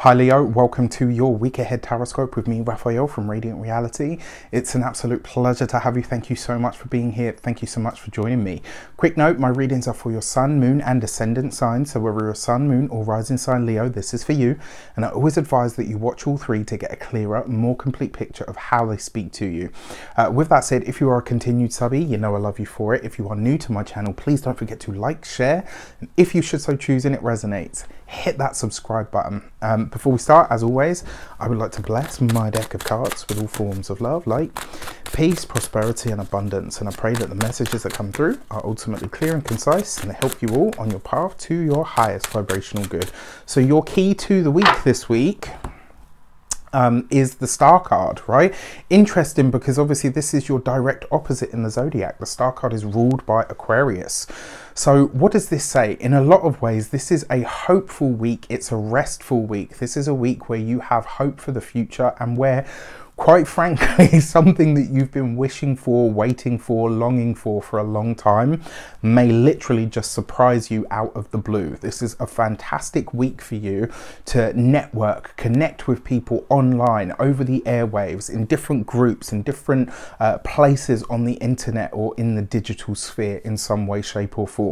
Hi Leo, welcome to your week ahead Taroscope with me, Raphael from Reydiant Reality. It's an absolute pleasure to have you. Thank you so much for being here. Thank you so much for joining me. Quick note, my readings are for your sun, moon and ascendant signs. So whether you're a sun, moon or rising sign Leo, this is for you. And I always advise that you watch all three to get a clearer, more complete picture of how they speak to you. With that said, if you are a continued subby, you know I love you for it. If you are new to my channel, please don't forget to like, share, and if you should so choose and it resonates, hit that subscribe button. Before we start, as always, I would like to bless my deck of cards with all forms of love, light, peace, prosperity and abundance. And I pray that the messages that come through are ultimately clear and concise and they help you all on your path to your highest vibrational good. So your key to the week this week is the Star card, right? Interesting, because obviously this is your direct opposite in the zodiac. The Star card is ruled by Aquarius. So what does this say? In a lot of ways, this is a hopeful week. It's a restful week. This is a week where you have hope for the future and where, quite frankly, something that you've been wishing for, waiting for, longing for a long time may literally just surprise you out of the blue. This is a fantastic week for you to network, connect with people online, over the airwaves, in different groups, in different places on the internet or in the digital sphere in some way, shape or form.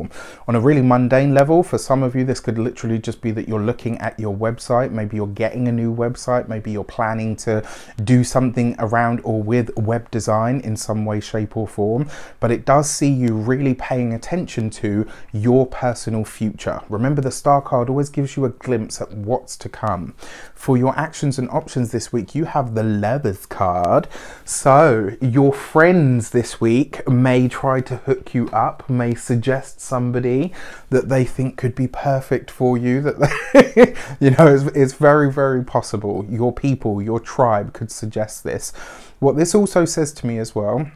On a really mundane level, for some of you, this could literally just be that you're looking at your website. Maybe you're getting a new website. Maybe you're planning to do something around or with web design in some way, shape or form, but it does see you really paying attention to your personal future. Remember, the Star card always gives you a glimpse at what's to come. For your actions and options this week, you have the Lovers card. So your friends this week may try to hook you up, may suggest somebody that they think could be perfect for you, that they, you know, it's very, very possible. Your people, your tribe could suggest this. What this also says to me as well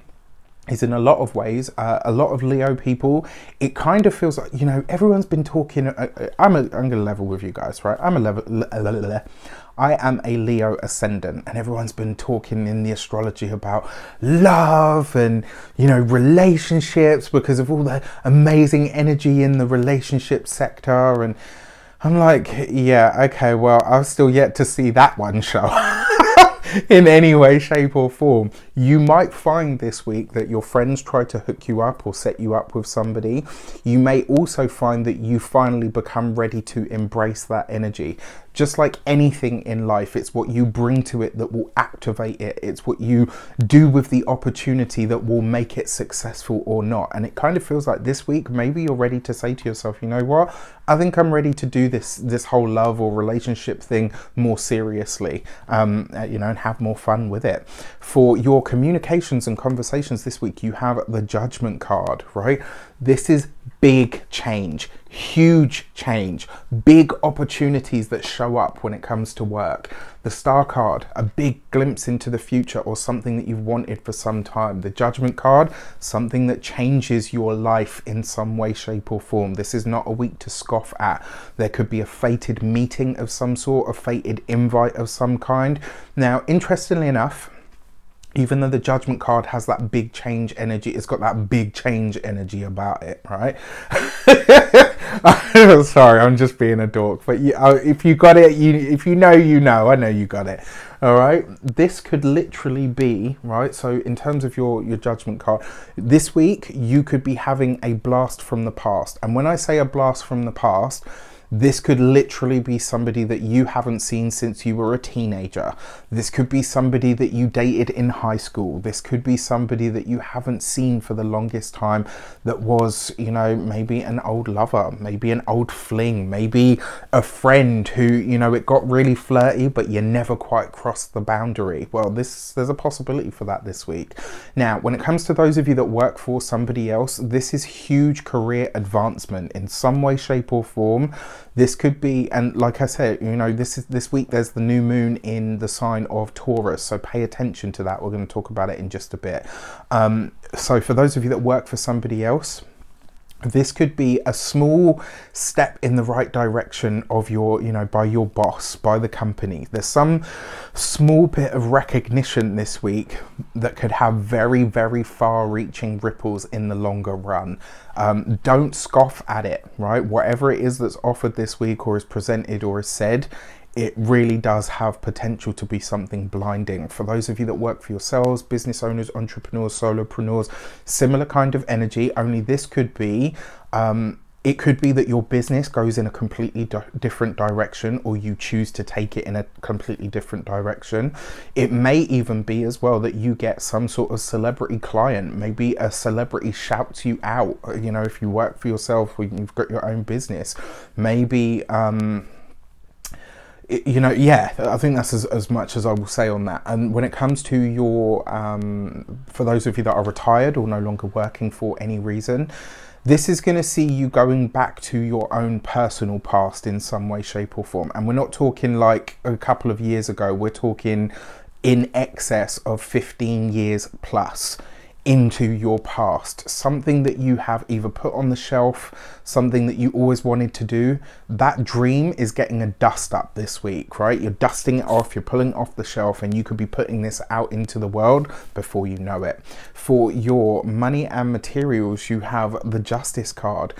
is, in a lot of ways, a lot of Leo people, it kind of feels like, you know, everyone's been talking. I'm going to level with you guys, right? I am a Leo ascendant, and everyone's been talking in the astrology about love and, you know, relationships because of all the amazing energy in the relationship sector. And I'm like, yeah, okay, well, I've still yet to see that one show in any way, shape or form. You might find this week that your friends try to hook you up or set you up with somebody. You may also find that you finally become ready to embrace that energy. Just like anything in life, it's what you bring to it that will activate it. It's what you do with the opportunity that will make it successful or not. And it kind of feels like this week, maybe you're ready to say to yourself, you know what? I think I'm ready to do this whole love or relationship thing more seriously, you know, and have more fun with it. For your communications and conversations this week, you have the Judgment card, right? This is big change, huge change, big opportunities that show up when it comes to work. The Star card, a big glimpse into the future or something that you've wanted for some time. The Judgment card, something that changes your life in some way, shape or form. This is not a week to scoff at. There could be a fated meeting of some sort, a fated invite of some kind. Now, interestingly enough, even though the Judgment card has that big change energy, it's got that big change energy about it, right? Sorry, I'm just being a dork, but if you got it, if you know, you know. I know you got it. All right, this could literally be, right, so in terms of your Judgment card, this week you could be having a blast from the past. And when I say a blast from the past, this could literally be somebody that you haven't seen since you were a teenager. This could be somebody that you dated in high school. This could be somebody that you haven't seen for the longest time that was, you know, maybe an old lover, maybe an old fling, maybe a friend who, you know, it got really flirty, but you never quite crossed the boundary. Well, there's a possibility for that this week. Now, when it comes to those of you that work for somebody else, this is huge career advancement in some way, shape or form. This could be, and like I said, you know, this week there's the new moon in the sign of Taurus, so pay attention to that. We're going to talk about it in just a bit. So for those of you that work for somebody else, this could be a small step in the right direction of your, you know, by your boss, by the company. There's some small bit of recognition this week that could have very, very far-reaching ripples in the longer run. Don't scoff at it, right? Whatever it is that's offered this week or is presented or is said, it really does have potential to be something blinding. For those of you that work for yourselves, business owners, entrepreneurs, solopreneurs, similar kind of energy, only this could be it could be that your business goes in a completely different direction, or you choose to take it in a completely different direction. It may even be as well that you get some sort of celebrity client. Maybe a celebrity shouts you out, you know, if you work for yourself or you've got your own business. Maybe, you know, yeah, I think that's as much as I will say on that. And when it comes to your, for those of you that are retired or no longer working for any reason, this is going to see you going back to your own personal past in some way, shape or form. And we're not talking like a couple of years ago. We're talking in excess of 15 years plus into your past. Something that you have either put on the shelf, something that you always wanted to do. That dream is getting a dust up this week, right? You're dusting it off, you're pulling it off the shelf, and you could be putting this out into the world before you know it. For your money and materials, you have the Justice card.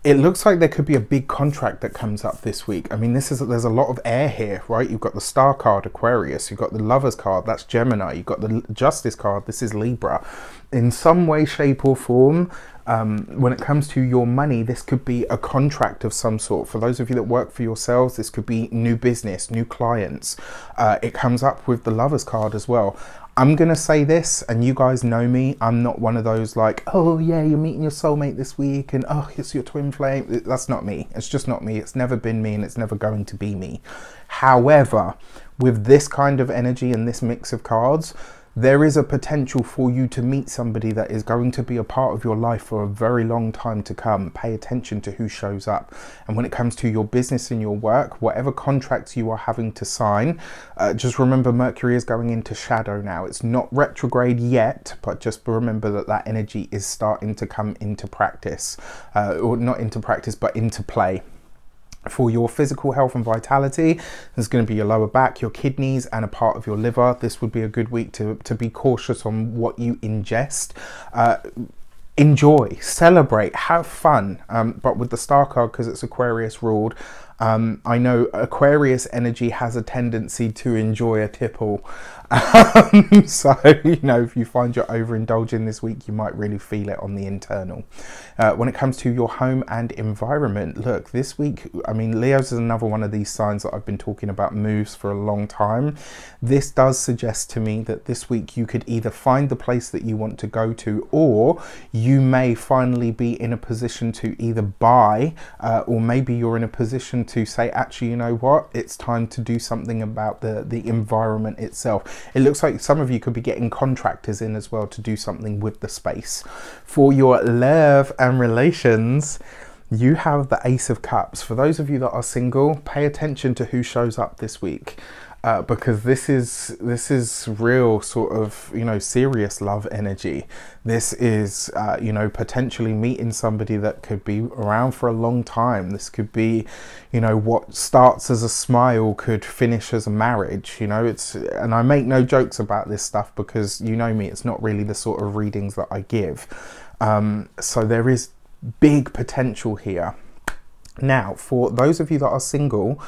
It looks like there could be a big contract that comes up this week. I mean, there's a lot of air here, right? You've got the Star card, Aquarius. You've got the Lovers card, that's Gemini. You've got the Justice card, this is Libra. In some way, shape or form, when it comes to your money, this could be a contract of some sort. For those of you that work for yourselves, this could be new business, new clients. It comes up with the Lovers card as well. I'm going to say this, and you guys know me, I'm not one of those like, oh yeah, you're meeting your soulmate this week and oh, it's your twin flame. That's not me. It's just not me. It's never been me, and it's never going to be me. However, with this kind of energy and this mix of cards, there is a potential for you to meet somebody that is going to be a part of your life for a very long time to come. Pay attention to who shows up. And when it comes to your business and your work, whatever contracts you are having to sign, just remember Mercury is going into shadow now. It's not retrograde yet, but just remember that that energy is starting to come into practice, or not into practice, but into play. For your physical health and vitality, there's going to be your lower back, your kidneys, and a part of your liver. This would be a good week to be cautious on what you ingest. Enjoy, celebrate, have fun. But with the Star card, because it's Aquarius ruled, I know Aquarius energy has a tendency to enjoy a tipple. So, you know, if you find you're overindulging this week, you might really feel it on the internal. When it comes to your home and environment, look, this week, I mean, Leo's is another one of these signs that I've been talking about moves for a long time. This does suggest to me that this week you could either find the place that you want to go to, or you may finally be in a position to either buy, or maybe you're in a position to say, actually, you know what, it's time to do something about the environment itself. It looks like some of you could be getting contractors in as well to do something with the space. For your love and relations, you have the Ace of Cups. For those of you that are single, pay attention to who shows up this week. Because this is real sort of, you know, serious love energy. This is, you know, potentially meeting somebody that could be around for a long time. This could be, you know, what starts as a smile could finish as a marriage. You know, and I make no jokes about this stuff because, you know me, it's not really the sort of readings that I give. So there is big potential here. Now, for those of you that are single,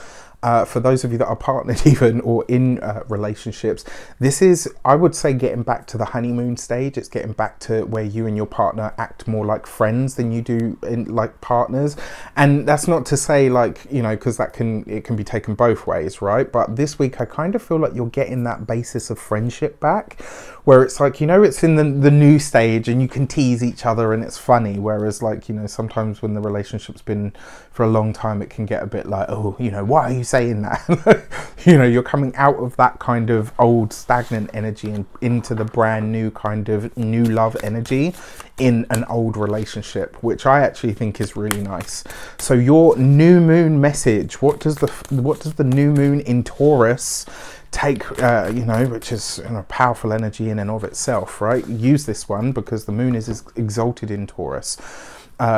for those of you that are partnered even, or in relationships, this is, I would say, getting back to the honeymoon stage. It's getting back to where you and your partner act more like friends than you do like partners. And that's not to say, like, you know, because it can be taken both ways, right? But this week I kind of feel like you're getting that basis of friendship back, where it's like, you know, it's in the new stage and you can tease each other and it's funny. Whereas, like, you know, sometimes when the relationship's been for a long time, it can get a bit like, oh, you know, why are you saying that? You know, you're coming out of that kind of old stagnant energy and into the brand new kind of new love energy in an old relationship, which I actually think is really nice. So your new moon message, what does the new moon in Taurus take, you know, which is, you know, powerful energy in and of itself, right? Use this one because the moon is exalted in Taurus.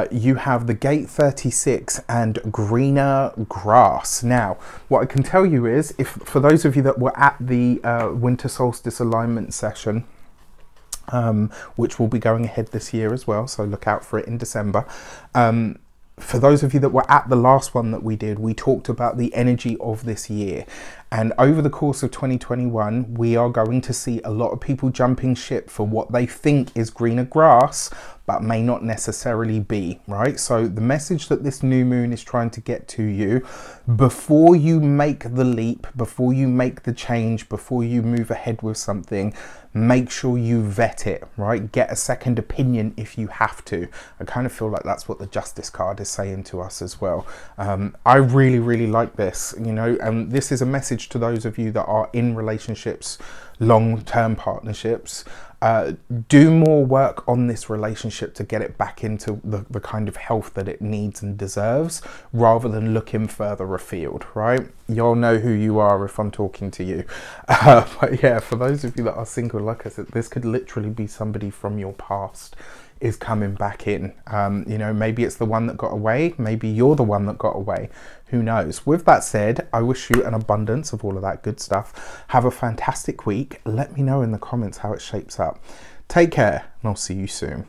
You have the gate 36 and greener grass. Now, what I can tell you is, if for those of you that were at the winter solstice alignment session, which will be going ahead this year as well, so look out for it in December, for those of you that were at the last one that we did, we talked about the energy of this year. And over the course of 2021, we are going to see a lot of people jumping ship for what they think is greener grass, but may not necessarily be, right? So the message that this new moon is trying to get to you, before you make the leap, before you make the change, before you move ahead with something, make sure you vet it, right? Get a second opinion if you have to. I kind of feel like that's what the Justice card is saying to us as well. I really, really like this, you know, and this is a message to those of you that are in relationships, long-term partnerships. Do more work on this relationship to get it back into the kind of health that it needs and deserves, rather than looking further afield, right? You'll know who you are if I'm talking to you. But yeah, for those of you that are single, like I said, this could literally be somebody from your past is coming back in. You know, maybe it's the one that got away, maybe you're the one that got away, who knows. With that said, I wish you an abundance of all of that good stuff. Have a fantastic week. Let me know in the comments how it shapes up. Take care, and I'll see you soon.